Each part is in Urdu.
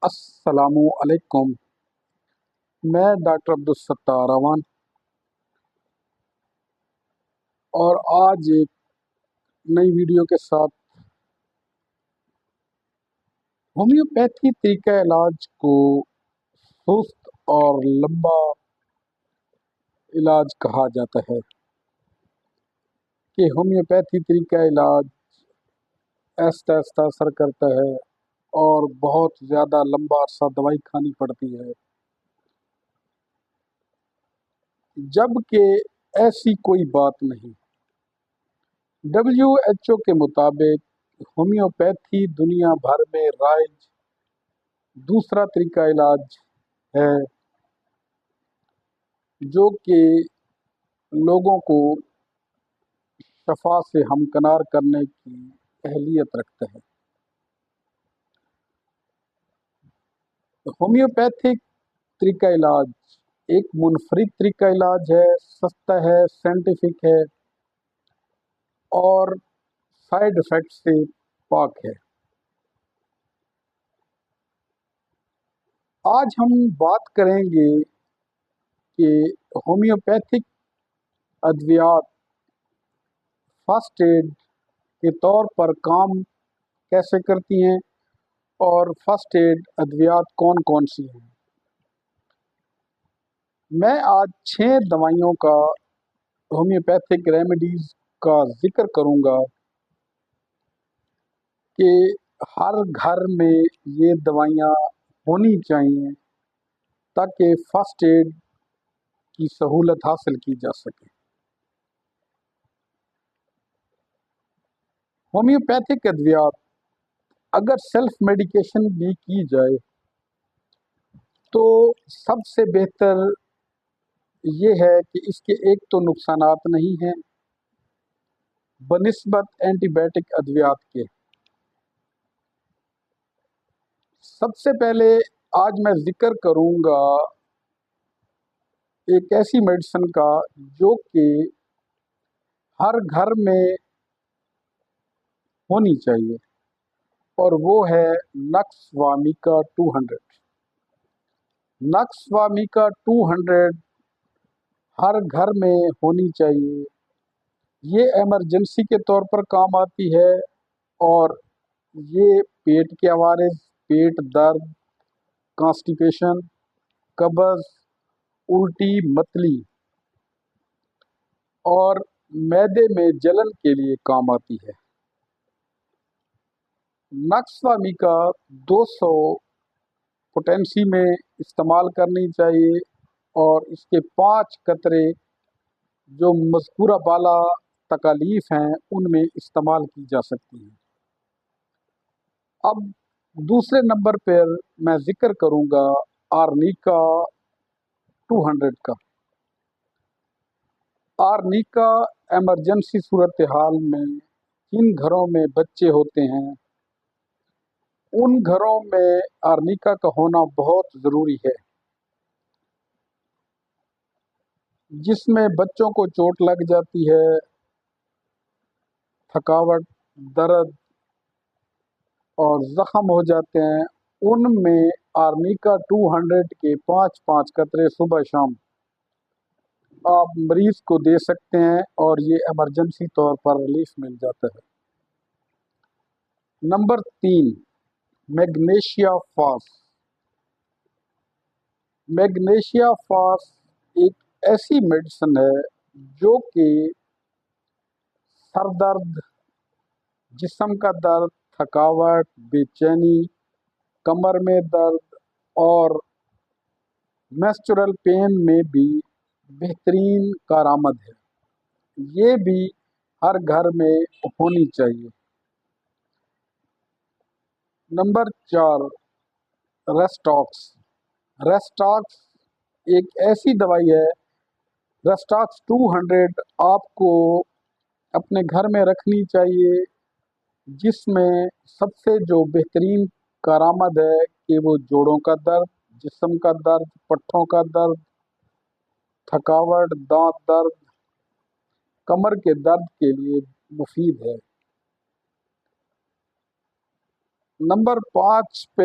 السلام علیکم۔ میں ڈاکٹر عبدالستار اعوان اور آج ایک نئی ویڈیو کے ساتھ ہومیوپیتھی طریقہ علاج کو سست اور لمبا علاج کہا جاتا ہے کہ ہومیوپیتھی طریقہ علاج آہستہ آہستہ اثر کرتا ہے اور بہت زیادہ لمبا عرصہ دوائی کھانی پڑتی ہے، جبکہ ایسی کوئی بات نہیں۔ WHO کے مطابق ہومیوپیتھی دنیا بھر میں رائج دوسرا طریقہ علاج ہے جو کہ لوگوں کو شفا سے ہمکنار کرنے کی اہلیت رکھتا ہے۔ ہومیوپیتھک طریقہ علاج ایک منفرد طریقہ علاج ہے، سستا ہے، سائنٹیفک ہے اور سائیڈ افیکٹ سے پاک ہے۔ آج ہم بات کریں گے کہ ہومیوپیتھک ادویات فرسٹ ایڈ کے طور پر کام کیسے کرتی ہیں اور فرسٹ ایڈ ادویات کون کون سی ہیں۔ میں آج 6 دوائیوں کا ہومیوپیتھک ریمیڈیز کا ذکر کروں گا کہ ہر گھر میں یہ دوائیاں ہونی چاہیے تاکہ فرسٹ ایڈ کی سہولت حاصل کی جا سکے۔ ہومیوپیتھک ادویات اگر سیلف میڈیکیشن بھی کی جائے تو سب سے بہتر یہ ہے کہ اس کے ایک تو نقصانات نہیں ہیں بنسبت اینٹی بائیوٹک ادویات کے۔ سب سے پہلے آج میں ذکر کروں گا ایک ایسی میڈیسن کا جو کہ ہر گھر میں ہونی چاہیے اور وہ ہے نکس وامیکا 200۔ نکس وامیکا 200 ہر گھر میں ہونی چاہیے۔ یہ ایمرجنسی کے طور پر کام آتی ہے اور یہ پیٹ کے عوارض، پیٹ درد، کانسٹیپیشن، قبض، الٹی، متلی اور معدے میں جلن کے لیے کام آتی ہے۔ نکس وامیکا 200 پوٹینسی میں استعمال کرنی چاہیے اور اس کے 5 قطرے جو مذکورہ بالا تکالیف ہیں ان میں استعمال کی جا سکتی ہیں۔ اب دوسرے نمبر پر میں ذکر کروں گا آرنیکا 200 کا۔ آرنیکا ایمرجنسی صورتحال میں جن گھروں میں بچے ہوتے ہیں ان گھروں میں آرنیکا کا ہونا بہت ضروری ہے، جس میں بچوں کو چوٹ لگ جاتی ہے، تھکاوٹ، درد اور زخم ہو جاتے ہیں، ان میں آرنیکا 200 کے 5 قطرے صبح شام آپ مریض کو دے سکتے ہیں اور یہ ایمرجنسی طور پر ریلیف مل جاتا ہے۔ نمبر 3، میگنیشیا فاس۔ میگنیشیا فاس ایک ایسی میڈیسن ہے جو کہ سر درد، جسم کا درد، تھکاوٹ، بے چینی، کمر میں درد اور میسچرل پین میں بھی بہترین کارآمد ہے۔ یہ بھی ہر گھر میں ہونی چاہیے۔ نمبر 4، ریسٹاکس۔ ریسٹاکس ایک ایسی دوائی ہے، ریسٹاکس 200 آپ کو اپنے گھر میں رکھنی چاہیے، جس میں سب سے جو بہترین کارآمد ہے کہ وہ جوڑوں کا درد، جسم کا درد، پٹھوں کا درد، تھکاوٹ، دانت درد، کمر کے درد کے لیے مفید ہے۔ نمبر 5 پہ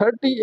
30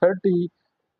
30